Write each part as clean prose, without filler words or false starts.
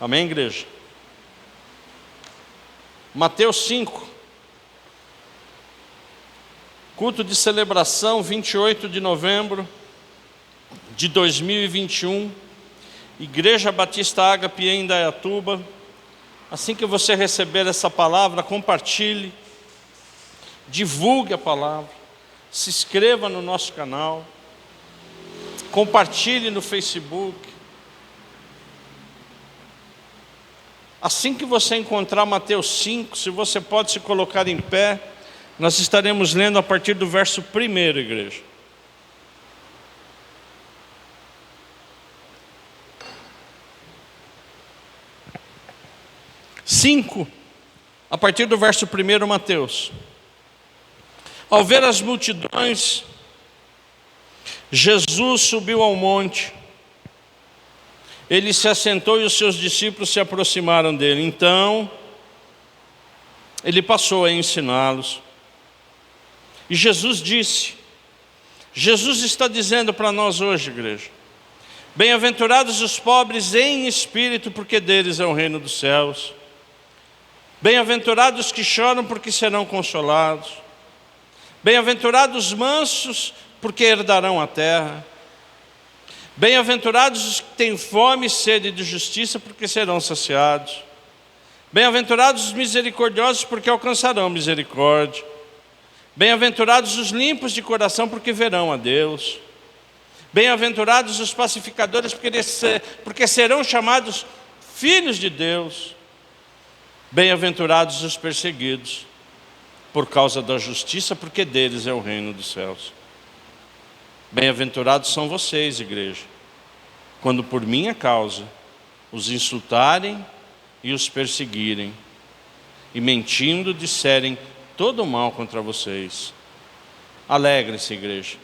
Amém, igreja? Mateus 5, culto de celebração, 28 de novembro de 2021, Igreja Batista Ágape em Indaiatuba. Assim que você receber essa palavra, compartilhe, divulgue a palavra, se inscreva no nosso canal, compartilhe no Facebook. Assim que você encontrar Mateus 5, se você pode se colocar em pé, nós estaremos lendo a partir do verso 1, igreja. A partir do verso 1, Mateus. Ao ver as multidões, Jesus subiu ao monte. Ele se assentou e os seus discípulos se aproximaram dele. Então, ele passou a ensiná-los. E Jesus disse, Jesus está dizendo para nós hoje, igreja: bem-aventurados os pobres em espírito, porque deles é o reino dos céus. Bem-aventurados que choram, porque serão consolados. Bem-aventurados os mansos, porque herdarão a terra. Bem-aventurados os que têm fome e sede de justiça, porque serão saciados. Bem-aventurados os misericordiosos, porque alcançarão misericórdia. Bem-aventurados os limpos de coração, porque verão a Deus. Bem-aventurados os pacificadores, porque serão chamados filhos de Deus. Bem-aventurados os perseguidos por causa da justiça, porque deles é o reino dos céus. Bem-aventurados são vocês, igreja, quando por minha causa os insultarem e os perseguirem, e mentindo disserem todo o mal contra vocês. Alegrem-se, igreja.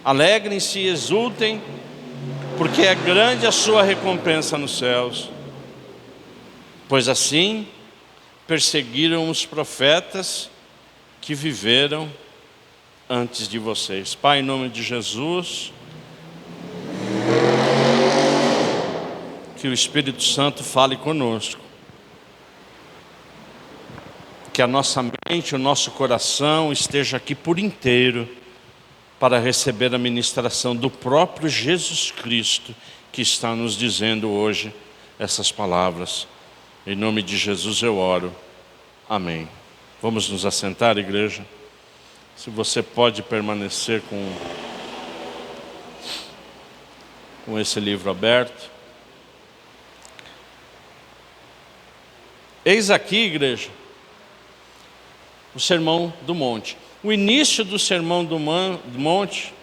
Alegrem-se e exultem, porque é grande a sua recompensa nos céus. Pois assim perseguiram os profetas que viveram antes de vocês. Pai, em nome de Jesus, que o Espírito Santo fale conosco, que a nossa mente, o nosso coração esteja aqui por inteiro para receber a ministração do próprio Jesus Cristo, que está nos dizendo hoje essas palavras. Em nome de Jesus eu oro. Amém. Vamos nos assentar, igreja? Se você pode permanecer com esse livro aberto. Eis aqui, igreja, o Sermão do Monte. O início do Sermão do Monte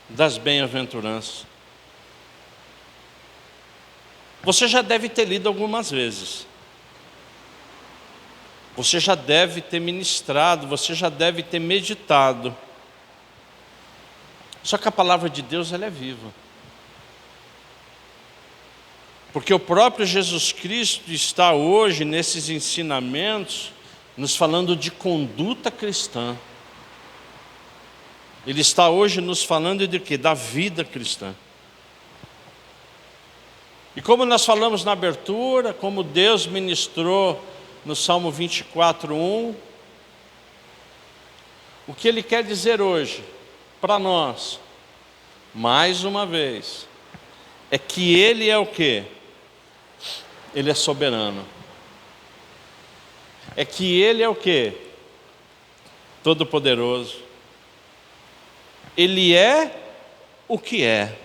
das Bem-aventuranças. Você já deve ter lido algumas vezes. Você já deve ter ministrado, você já deve ter meditado. Só que a palavra de Deus, ela é viva. Porque o próprio Jesus Cristo está hoje nesses ensinamentos nos falando de conduta cristã. Ele está hoje nos falando de quê? Da vida cristã. E como nós falamos na abertura, como Deus ministrou no Salmo 24:1, o que Ele quer dizer hoje para nós, mais uma vez, é que Ele é o quê? Ele é soberano. É que Ele é o quê? Todo-poderoso. Ele é o que é.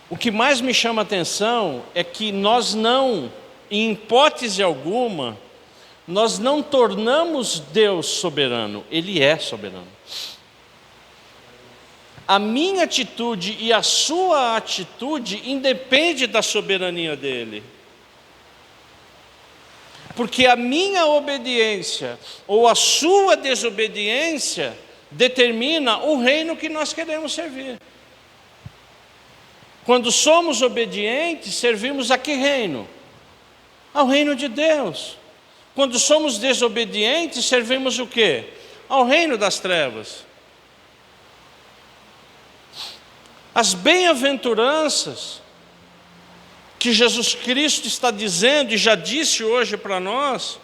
O que mais me chama a atenção é que nós não, em hipótese alguma, nós não tornamos Deus soberano. Ele é soberano. A minha atitude e a sua atitude independe da soberania dele. Porque a minha obediência ou a sua desobediência determina o reino que nós queremos servir. Quando somos obedientes, servimos a que reino? Ao reino de Deus. Quando somos desobedientes, servimos o quê? Ao reino das trevas. As bem-aventuranças que Jesus Cristo está dizendo e já disse hoje para nós,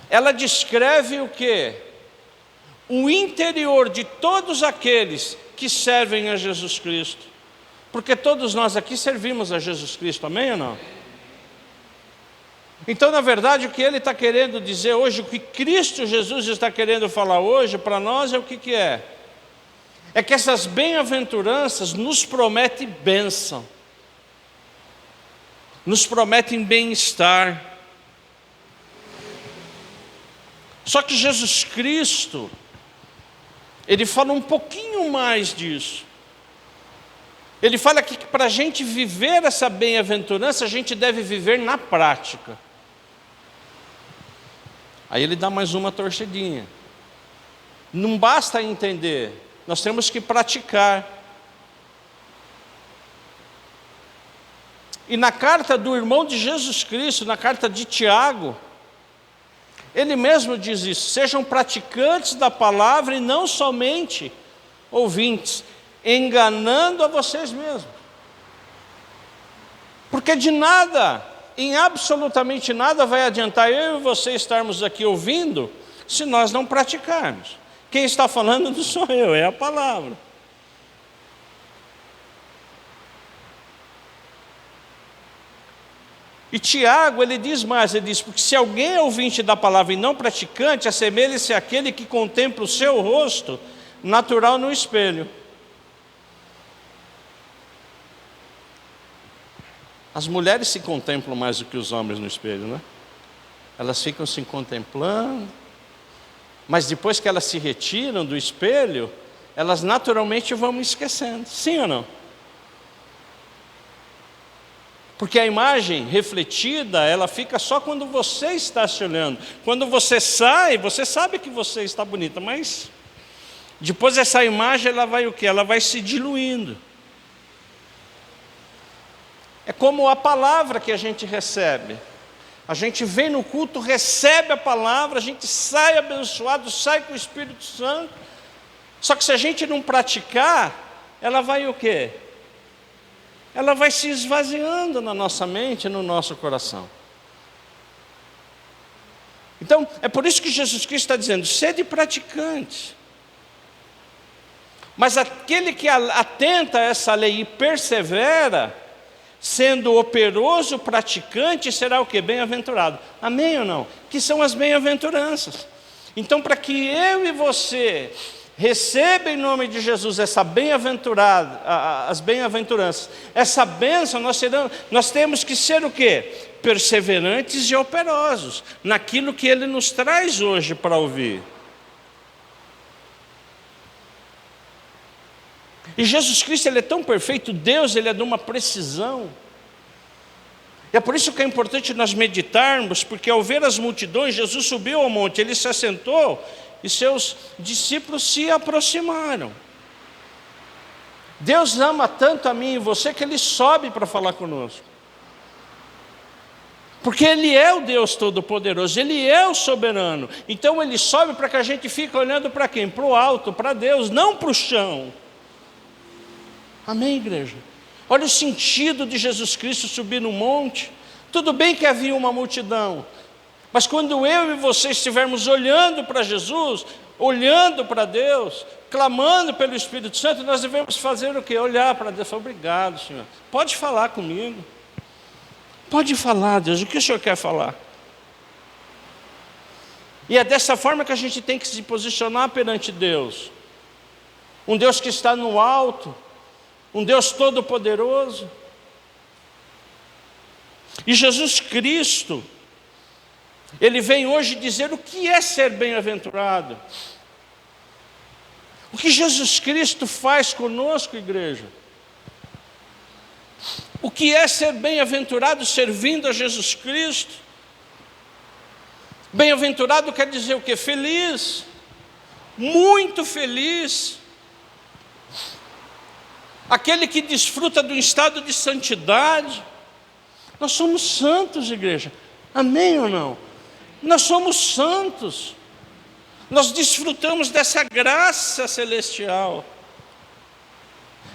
ela descreve o quê? O interior de todos aqueles que servem a Jesus Cristo. Porque todos nós aqui servimos a Jesus Cristo, amém ou não? Então, na verdade, o que ele está querendo dizer hoje, o que Cristo Jesus está querendo falar hoje para nós é o que é? É que essas bem-aventuranças nos prometem bênção, nos prometem bem-estar. Só que Jesus Cristo, ele fala um pouquinho mais disso. Ele fala que para a gente viver essa bem-aventurança, a gente deve viver na prática. Aí ele dá mais uma torcedinha. Não basta entender, nós temos que praticar. E na carta do irmão de Jesus Cristo, na carta de Tiago, ele mesmo diz isso: sejam praticantes da palavra e não somente ouvintes, enganando a vocês mesmos. Porque de nada, em absolutamente nada vai adiantar eu e você estarmos aqui ouvindo, se nós não praticarmos. Quem está falando não sou eu, é a palavra. E Tiago, ele diz mais, ele diz: porque se alguém é ouvinte da palavra e não praticante, assemelha-se àquele que contempla o seu rosto natural no espelho. As mulheres se contemplam mais do que os homens no espelho, né? Elas ficam se contemplando, mas depois que elas se retiram do espelho, elas naturalmente vão esquecendo, sim ou não? Porque a imagem refletida, ela fica só quando você está se olhando. Quando você sai, você sabe que você está bonita, mas depois essa imagem, ela vai o quê? Ela vai se diluindo. É como a palavra que a gente recebe. A gente vem no culto, recebe a palavra, a gente sai abençoado, sai com o Espírito Santo. Só que se a gente não praticar, ela vai o quê? Ela vai se esvaziando na nossa mente, no nosso coração. Então, é por isso que Jesus Cristo está dizendo: sede praticante. Mas aquele que atenta a essa lei e persevera, sendo operoso praticante, será o quê? Bem-aventurado. Amém ou não? Que são as bem-aventuranças. Então, para que eu e você receba em nome de Jesus essa bem-aventurada, as bem-aventuranças, essa bênção, nós temos que ser o quê? Perseverantes e operosos naquilo que Ele nos traz hoje para ouvir. E Jesus Cristo, Ele é tão perfeito, Deus, Ele é de uma precisão. E é por isso que é importante nós meditarmos, porque ao ver as multidões, Jesus subiu ao monte, Ele se assentou e seus discípulos se aproximaram. Deus ama tanto a mim e você que Ele sobe para falar conosco. Porque Ele é o Deus Todo-Poderoso, Ele é o soberano. Então Ele sobe para que a gente fique olhando para quem? Para o alto, para Deus, não para o chão. Amém, igreja? Olha o sentido de Jesus Cristo subir no monte. Tudo bem que havia uma multidão, mas quando eu e você estivermos olhando para Jesus, olhando para Deus, clamando pelo Espírito Santo, nós devemos fazer o quê? Olhar para Deus. Obrigado, Senhor. Pode falar comigo. Pode falar, Deus. O que o Senhor quer falar? E é dessa forma que a gente tem que se posicionar perante Deus. Um Deus que está no alto, um Deus todo-poderoso. E Jesus Cristo, Ele vem hoje dizer o que é ser bem-aventurado. O que Jesus Cristo faz conosco, igreja? O que é ser bem-aventurado servindo a Jesus Cristo? Bem-aventurado quer dizer o quê? Feliz, muito feliz. Aquele que desfruta do estado de santidade. Nós somos santos, igreja. Amém ou não? Nós somos santos. Nós desfrutamos dessa graça celestial.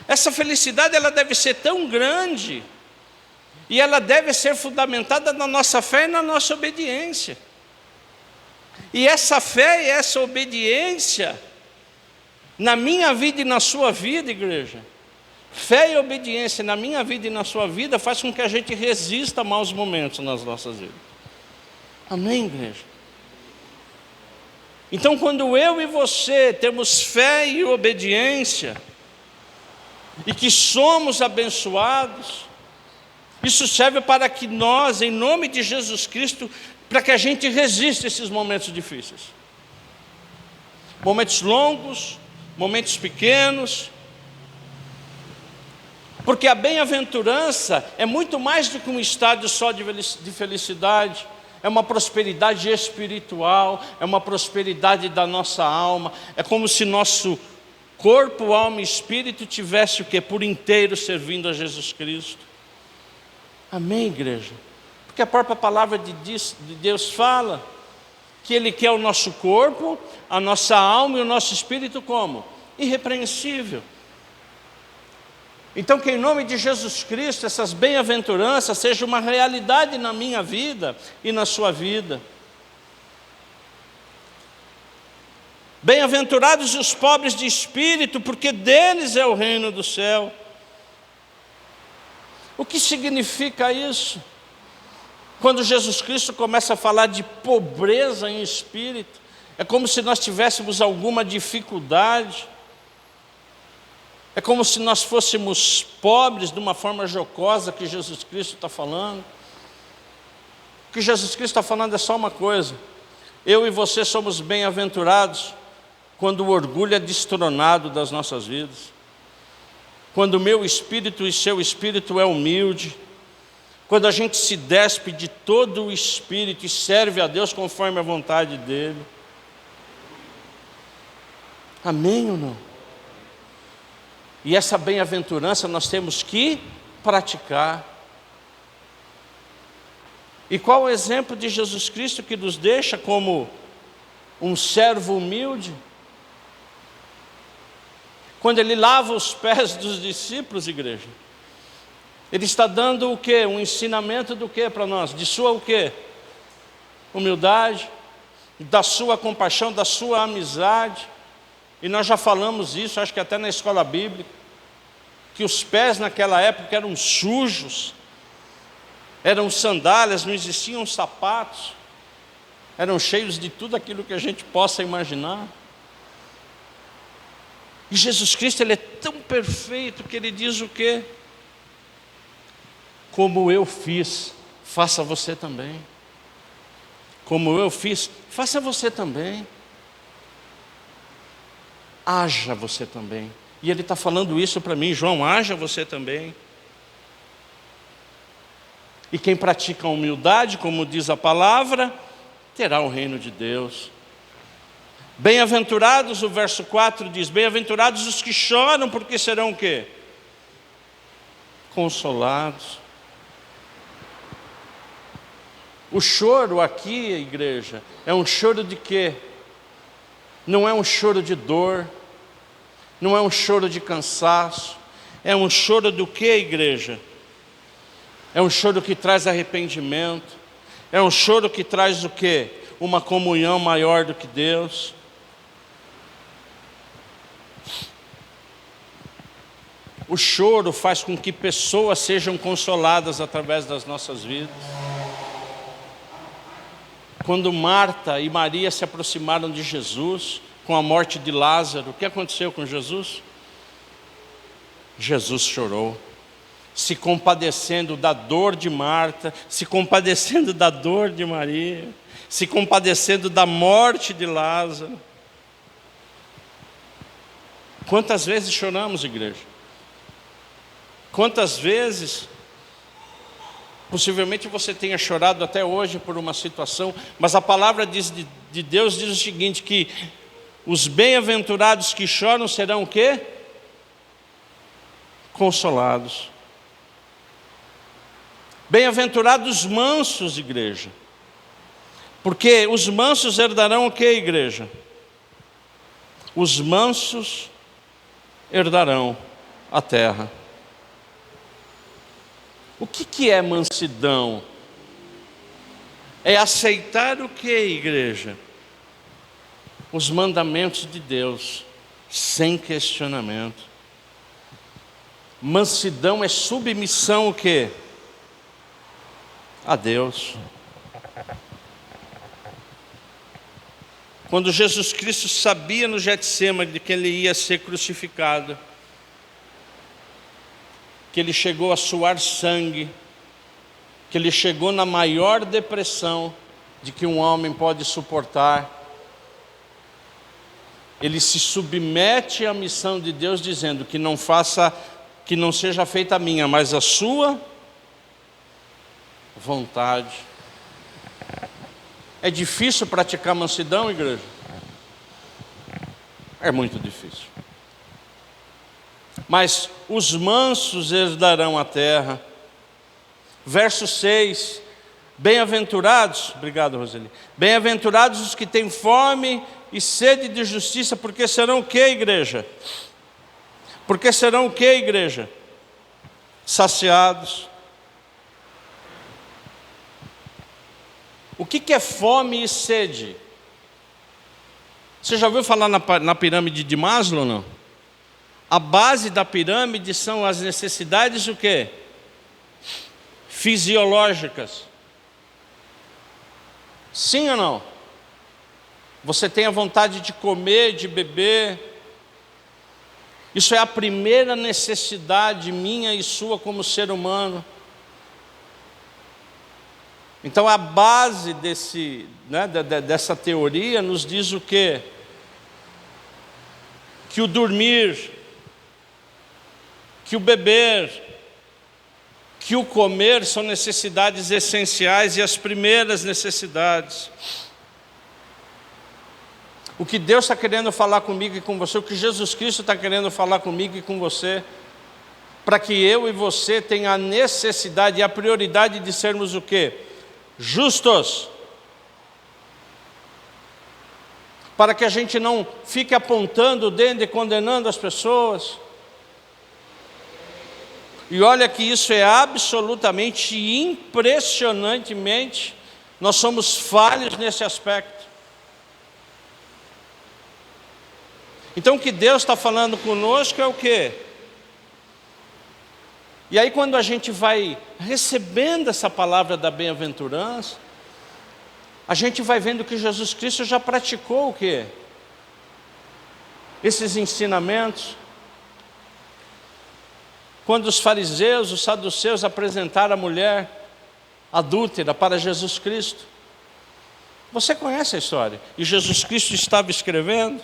Essa felicidade ela deve ser tão grande, e ela deve ser fundamentada na nossa fé e na nossa obediência. E essa fé e essa obediência, na minha vida e na sua vida, igreja, fé e obediência na minha vida e na sua vida, faz com que a gente resista a maus momentos nas nossas vidas. Amém, igreja? Então, quando eu e você temos fé e obediência, e que somos abençoados, isso serve para que nós, em nome de Jesus Cristo, para que a gente resista a esses momentos difíceis. Momentos longos, momentos pequenos. Porque a bem-aventurança é muito mais do que um estado só de felicidade. É uma prosperidade espiritual, é uma prosperidade da nossa alma. É como se nosso corpo, alma e espírito tivesse o quê? Por inteiro servindo a Jesus Cristo. Amém, igreja? Porque a própria palavra de Deus fala que Ele quer o nosso corpo, a nossa alma e o nosso espírito como? Irrepreensível. Então que em nome de Jesus Cristo essas bem-aventuranças sejam uma realidade na minha vida e na sua vida. Bem-aventurados os pobres de espírito, porque deles é o reino do céu. O que significa isso? Quando Jesus Cristo começa a falar de pobreza em espírito, é como se nós tivéssemos alguma dificuldade, é como se nós fôssemos pobres de uma forma jocosa que Jesus Cristo está falando. O que Jesus Cristo está falando é só uma coisa: eu e você somos bem-aventurados quando o orgulho é destronado das nossas vidas, quando o meu espírito e seu espírito é humilde, quando a gente se despe de todo o espírito e serve a Deus conforme a vontade dEle. Amém ou não? E essa bem-aventurança nós temos que praticar. E qual o exemplo de Jesus Cristo que nos deixa como um servo humilde? Quando Ele lava os pés dos discípulos, igreja, Ele está dando o quê? Um ensinamento do quê para nós? De sua o quê? Humildade, da sua compaixão, da sua amizade. E nós já falamos isso, acho que até na escola bíblica, que os pés naquela época eram sujos, eram sandálias, não existiam sapatos, eram cheios de tudo aquilo que a gente possa imaginar. E Jesus Cristo, Ele é tão perfeito que Ele diz o quê? Como eu fiz, faça você também. Como eu fiz, faça você também. Haja você também. E Ele está falando isso para mim, João, haja você também. E quem pratica a humildade, como diz a palavra, terá o reino de Deus. Bem-aventurados, o verso 4 diz, bem-aventurados os que choram, porque serão o quê? Consolados. O choro aqui, igreja, é um choro de quê? Não é um choro de dor, não é um choro de cansaço, é um choro do quê, igreja? É um choro que traz arrependimento, é um choro que traz o quê? Uma comunhão maior do que Deus. O choro faz com que pessoas sejam consoladas através das nossas vidas. Quando Marta e Maria se aproximaram de Jesus, com a morte de Lázaro, o que aconteceu com Jesus? Jesus chorou, se compadecendo da dor de Marta, se compadecendo da dor de Maria, se compadecendo da morte de Lázaro. Quantas vezes choramos, igreja? Quantas vezes, possivelmente você tenha chorado até hoje por uma situação, mas a palavra de Deus diz o seguinte, que os bem-aventurados que choram serão o quê? Consolados. Bem-aventurados mansos, igreja, porque os mansos herdarão o quê, igreja? Os mansos herdarão a terra. O que é mansidão? É aceitar o que, igreja? Os mandamentos de Deus, sem questionamento. Mansidão é submissão o quê? A Deus. Quando Jesus Cristo sabia no Getsêmani de que ele ia ser crucificado, que ele chegou a suar sangue, que ele chegou na maior depressão de que um homem pode suportar, ele se submete à missão de Deus, dizendo que não seja feita a minha, mas a sua vontade. É difícil praticar mansidão, igreja? É muito difícil. Mas os mansos herdarão a terra. Verso 6. Bem-aventurados, obrigado, Roseli. Bem-aventurados os que têm fome e sede de justiça, porque serão o que, igreja? Porque serão o que, igreja? Saciados. O que é fome e sede? Você já ouviu falar na pirâmide de Maslow ou não? A base da pirâmide são as necessidades o quê? Fisiológicas. Sim ou não? Você tem a vontade de comer, de beber. Isso é a primeira necessidade minha e sua como ser humano. Então a base dessa teoria nos diz o quê? Que o dormir, que o beber, que o comer são necessidades essenciais e as primeiras necessidades. O que Deus está querendo falar comigo e com você, o que Jesus Cristo está querendo falar comigo e com você, para que eu e você tenham a necessidade e a prioridade de sermos o quê? Justos. Para que a gente não fique apontando o dedo e condenando as pessoas. E olha que isso é absolutamente, impressionantemente, nós somos falhos nesse aspecto. Então o que Deus está falando conosco é o quê? E aí quando a gente vai recebendo essa palavra da bem-aventurança, a gente vai vendo que Jesus Cristo já praticou o quê? Esses ensinamentos. Quando os fariseus, os saduceus apresentaram a mulher adúltera para Jesus Cristo. Você conhece a história. E Jesus Cristo estava escrevendo.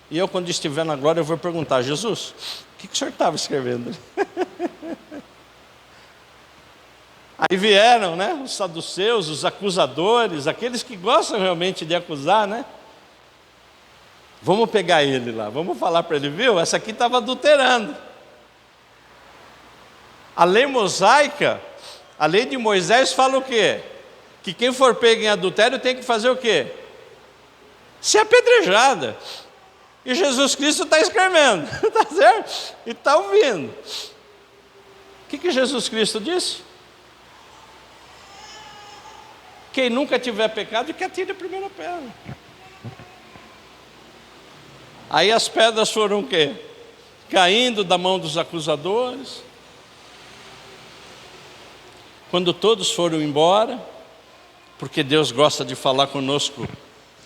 E eu, quando estiver na glória, eu vou perguntar: Jesus, o que o senhor estava escrevendo? Aí vieram, né, os saduceus, os acusadores, aqueles que gostam realmente de acusar, né? Vamos pegar ele lá, vamos falar para ele, viu? Essa aqui estava adulterando. A lei mosaica, a lei de Moisés fala o quê? Que quem for pego em adultério tem que fazer o quê? Ser apedrejada. E Jesus Cristo está escrevendo, está certo? E está ouvindo. O que Jesus Cristo disse? Quem nunca tiver pecado, que atire a primeira pedra. Aí as pedras foram o quê? Caindo da mão dos acusadores. Quando todos foram embora, porque Deus gosta de falar conosco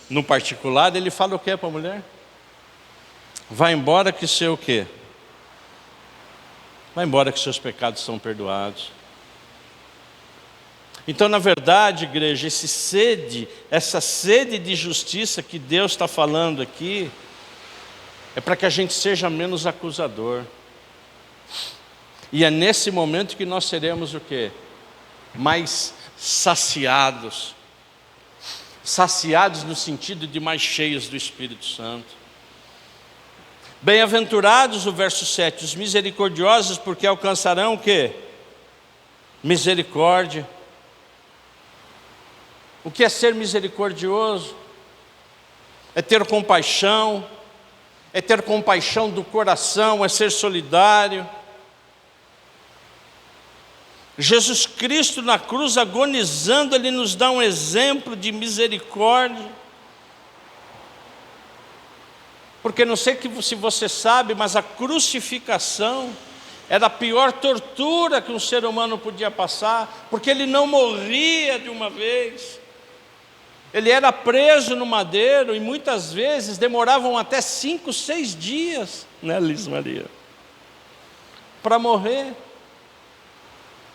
no particular, Ele fala o quê para a mulher? Vai embora que seu o quê? Vai embora que seus pecados são perdoados. Então, na verdade, igreja, essa sede de justiça que Deus está falando aqui, é para que a gente seja menos acusador. E é nesse momento que nós seremos o quê? Mais saciados. Saciados no sentido de mais cheios do Espírito Santo. Bem-aventurados, o verso 7, os misericordiosos, porque alcançarão o quê? Misericórdia. O que é ser misericordioso? É ter compaixão, é ter compaixão do coração, é ser solidário. Jesus Cristo na cruz agonizando, Ele nos dá um exemplo de misericórdia. Porque não sei se você sabe, mas a crucificação era a pior tortura que um ser humano podia passar, porque ele não morria de uma vez. Ele era preso no madeiro e muitas vezes demoravam até 5, 6 dias, né, Liz Maria, para morrer.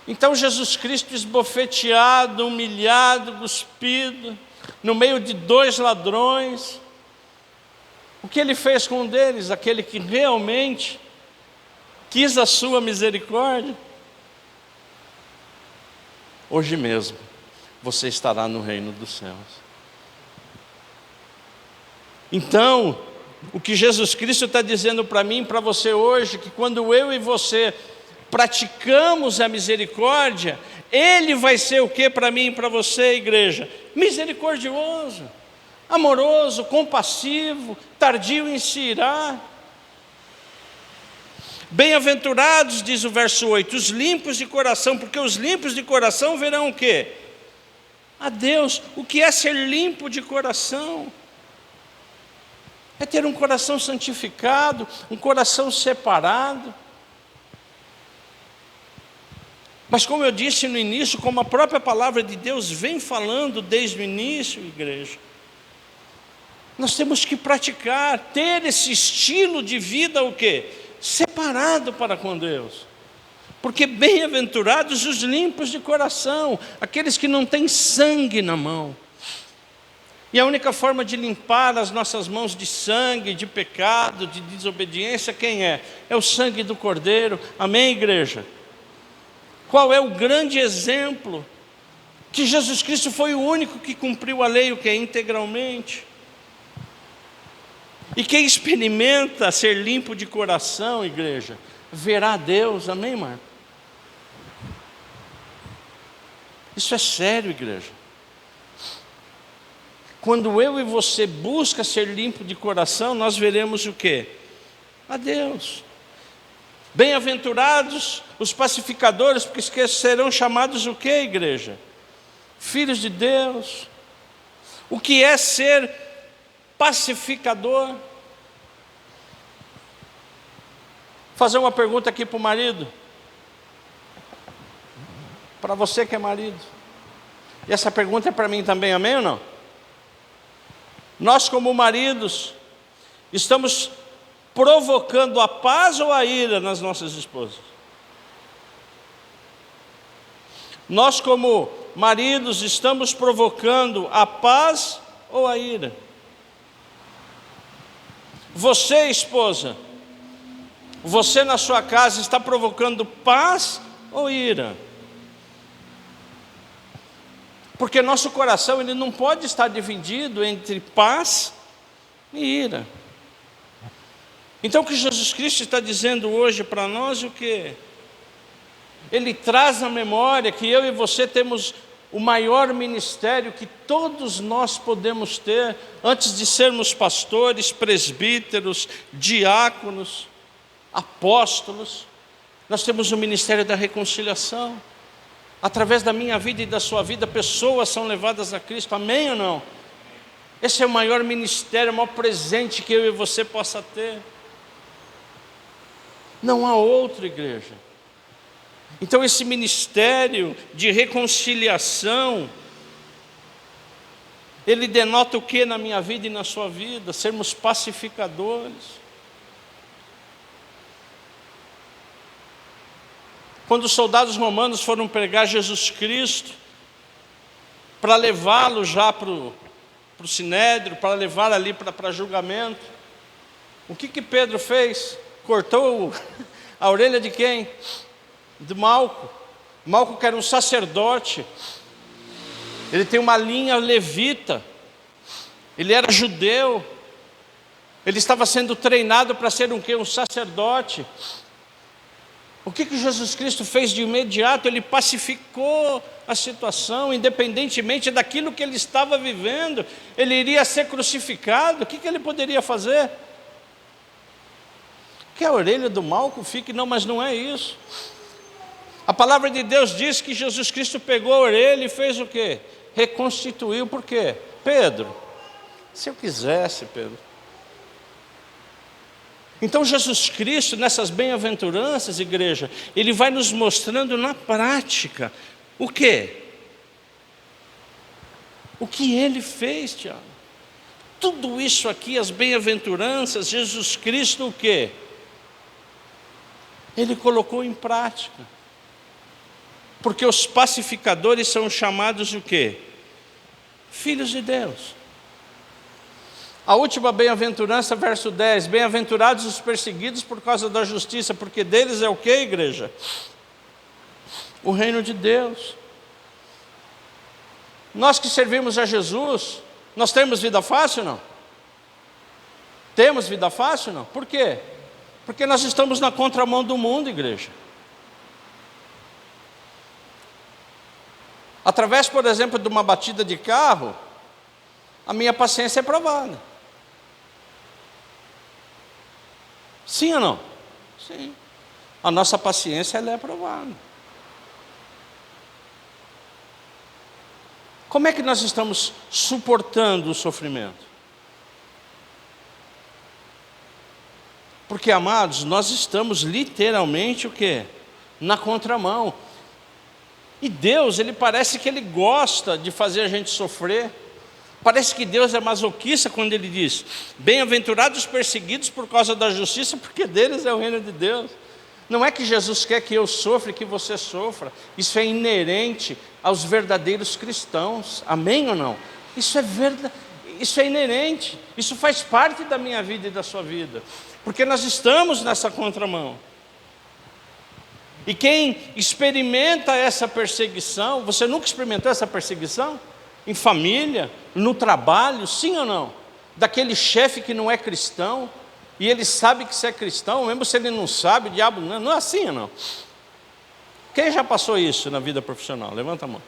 Então Jesus Cristo esbofeteado, humilhado, cuspido, no meio de 2 ladrões, o que Ele fez com um deles? Aquele que realmente quis a sua misericórdia. Hoje mesmo você estará no reino dos céus. Então, o que Jesus Cristo está dizendo para mim e para você hoje, que quando eu e você praticamos a misericórdia, Ele vai ser o que para mim e para você, igreja? Misericordioso, amoroso, compassivo, tardio em se irar. Bem-aventurados, diz o verso 8, os limpos de coração, porque os limpos de coração verão o quê? A Deus. O que é ser limpo de coração? É ter um coração santificado, um coração separado. Mas como eu disse no início, como a própria palavra de Deus vem falando desde o início, igreja, nós temos que praticar, ter esse estilo de vida o quê? Separado para com Deus. Porque bem-aventurados os limpos de coração, aqueles que não têm sangue na mão. E a única forma de limpar as nossas mãos de sangue, de pecado, de desobediência, quem é? É o sangue do Cordeiro. Amém, igreja? Qual é o grande exemplo? Que Jesus Cristo foi o único que cumpriu a lei, o que é integralmente. E quem experimenta ser limpo de coração, igreja, verá Deus. Amém, Marco? Isso é sério, igreja. Quando eu e você busca ser limpo de coração, nós veremos o quê? A Deus. Bem-aventurados os pacificadores, porque serão chamados o quê, igreja? Filhos de Deus. O que é ser pacificador? Vou fazer uma pergunta aqui para o marido. Para você que é marido. E essa pergunta é para mim também, amém ou não? Nós como maridos, estamos provocando a paz ou a ira nas nossas esposas? Nós como maridos, estamos provocando a paz ou a ira? Você, esposa, você na sua casa está provocando paz ou ira? Porque nosso coração ele não pode estar dividido entre paz e ira. Então o que Jesus Cristo está dizendo hoje para nós é o quê? Ele traz na memória que eu e você temos o maior ministério que todos nós podemos ter antes de sermos pastores, presbíteros, diáconos, apóstolos. Nós temos o ministério da reconciliação. Através da minha vida e da sua vida, pessoas são levadas a Cristo, amém ou não? Esse é o maior ministério, o maior presente que eu e você possa ter. Não há outro, igreja. Então esse ministério de reconciliação, ele denota o que na minha vida e na sua vida? Sermos pacificadores. Quando os soldados romanos foram pregar Jesus Cristo, para levá-lo já para o sinédrio, para levar ali para julgamento, o que Pedro fez? Cortou a orelha de quem? De Malco. Malco que era um sacerdote, ele tem uma linha levita, ele era judeu, ele estava sendo treinado para ser um quê? Um sacerdote. O que Jesus Cristo fez de imediato? Ele pacificou a situação, independentemente daquilo que ele estava vivendo. Ele iria ser crucificado, o que ele poderia fazer? Que a orelha do malco fique, não, mas não é isso. A palavra de Deus diz que Jesus Cristo pegou a orelha e fez o quê? Reconstituiu, por quê? Pedro, se eu quisesse, Pedro. Então Jesus Cristo, nessas bem-aventuranças, igreja, Ele vai nos mostrando na prática o quê? O que Ele fez, Tiago. Tudo isso aqui, as bem-aventuranças, Jesus Cristo o quê? Ele colocou em prática. Porque os pacificadores são chamados o quê? Filhos de Deus. A última bem-aventurança, verso 10. Bem-aventurados os perseguidos por causa da justiça, porque deles é o quê, igreja? O reino de Deus. Nós que servimos a Jesus, nós temos vida fácil ou não? Temos vida fácil ou não? Por quê? Porque nós estamos na contramão do mundo, igreja. Através, por exemplo, de uma batida de carro, a minha paciência é provada. Sim ou não? Sim. A nossa paciência ela é provada. Como é que nós estamos suportando o sofrimento? Porque, amados, nós estamos literalmente o quê? Na contramão. E Deus, Ele parece que Ele gosta de fazer a gente sofrer. Parece que Deus é masoquista quando Ele diz: bem-aventurados os perseguidos por causa da justiça, porque deles é o reino de Deus. Não é que Jesus quer que eu sofra e que você sofra. Isso é inerente aos verdadeiros cristãos. Amém ou não? Isso é verdade. Isso é inerente. Isso faz parte da minha vida e da sua vida. Porque nós estamos nessa contramão. E quem experimenta essa perseguição, você nunca experimentou essa perseguição? Em família, no trabalho, sim ou não? Daquele chefe que não é cristão, e ele sabe que você é cristão, mesmo se ele não sabe, o diabo não é assim ou não? Quem já passou isso na vida profissional? Levanta a mão.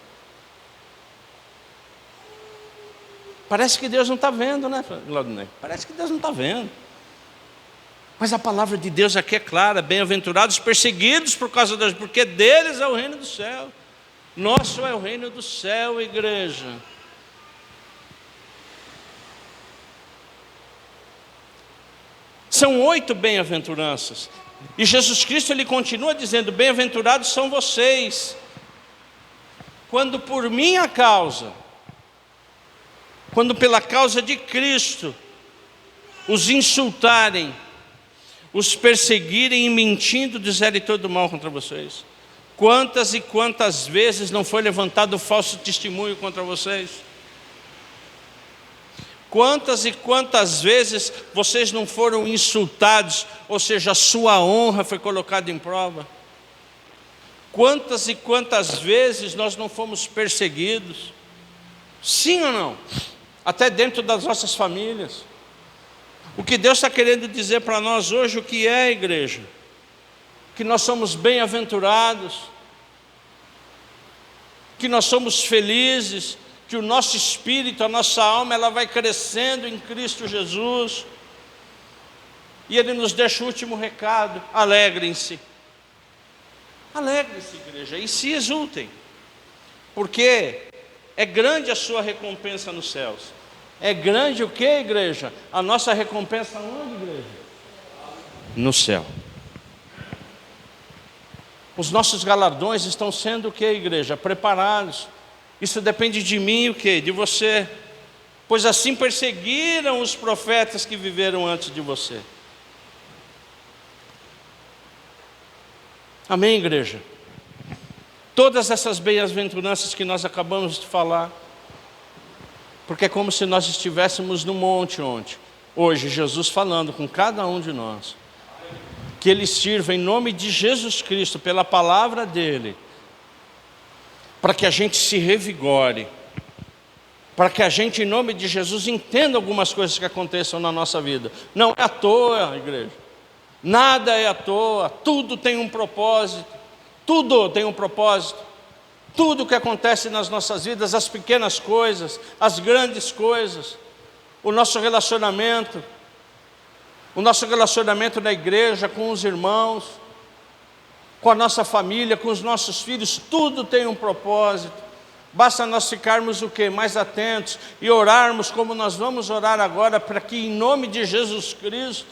Parece que Deus não está vendo, né, Claudinei? Parece que Deus não está vendo. Mas a palavra de Deus aqui é clara: bem-aventurados perseguidos por causa das... porque deles é o reino do céu. Nosso é o reino do céu, igreja. São 8 bem-aventuranças. E Jesus Cristo, Ele continua dizendo: bem-aventurados são vocês, quando por minha causa, quando pela causa de Cristo, os insultarem, os perseguirem e mentindo dizerem todo mal contra vocês. Quantas e quantas vezes não foi levantado falso testemunho contra vocês? Quantas e quantas vezes vocês não foram insultados, ou seja, a sua honra foi colocada em prova? Quantas e quantas vezes nós não fomos perseguidos? Sim ou não? Até dentro das nossas famílias. O que Deus está querendo dizer para nós hoje, o que é, igreja? Que nós somos bem-aventurados, que nós somos felizes, que o nosso espírito, a nossa alma, ela vai crescendo em Cristo Jesus. E Ele nos deixa o último recado: alegrem-se. Alegrem-se, igreja, e se exultem, porque é grande a sua recompensa nos céus. É grande o que, igreja? A nossa recompensa onde, igreja? No céu. Os nossos galardões estão sendo o que, igreja? Preparados. Isso depende de mim e o que? De você. Pois assim perseguiram os profetas que viveram antes de você. Amém, igreja? Todas essas bem-aventuranças que nós acabamos de falar, porque é como se nós estivéssemos no monte ontem. Hoje, Jesus falando com cada um de nós. Que Ele sirva em nome de Jesus Cristo, pela palavra dEle, para que a gente se revigore, para que a gente, em nome de Jesus, entenda algumas coisas que aconteçam na nossa vida. Não é à toa, igreja. Nada é à toa, tudo tem um propósito. Tudo tem um propósito. Tudo que acontece nas nossas vidas, as pequenas coisas, as grandes coisas, o nosso relacionamento, O nosso relacionamento na igreja, com os irmãos, com a nossa família, com os nossos filhos, tudo tem um propósito. Basta nós ficarmos o quê? Mais atentos e orarmos como nós vamos orar agora, para que em nome de Jesus Cristo,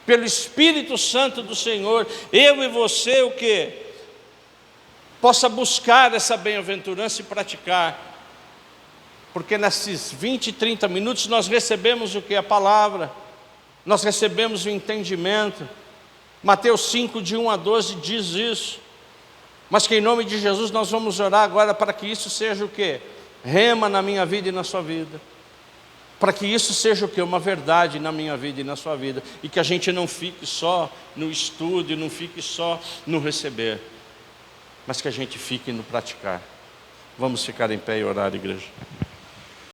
pelo Espírito Santo do Senhor, eu e você o quê? Possa buscar essa bem-aventurança e praticar. Porque nesses 20, 30 minutos nós recebemos o que? A palavra. Nós recebemos o entendimento. Mateus 5, de 1 a 12 diz isso. Mas que em nome de Jesus nós vamos orar agora para que isso seja o quê? Rema na minha vida e na sua vida. Para que isso seja o quê? Uma verdade na minha vida e na sua vida. E que a gente não fique só no estudo, não fique só no receber, mas que a gente fique no praticar. Vamos ficar em pé e orar, igreja.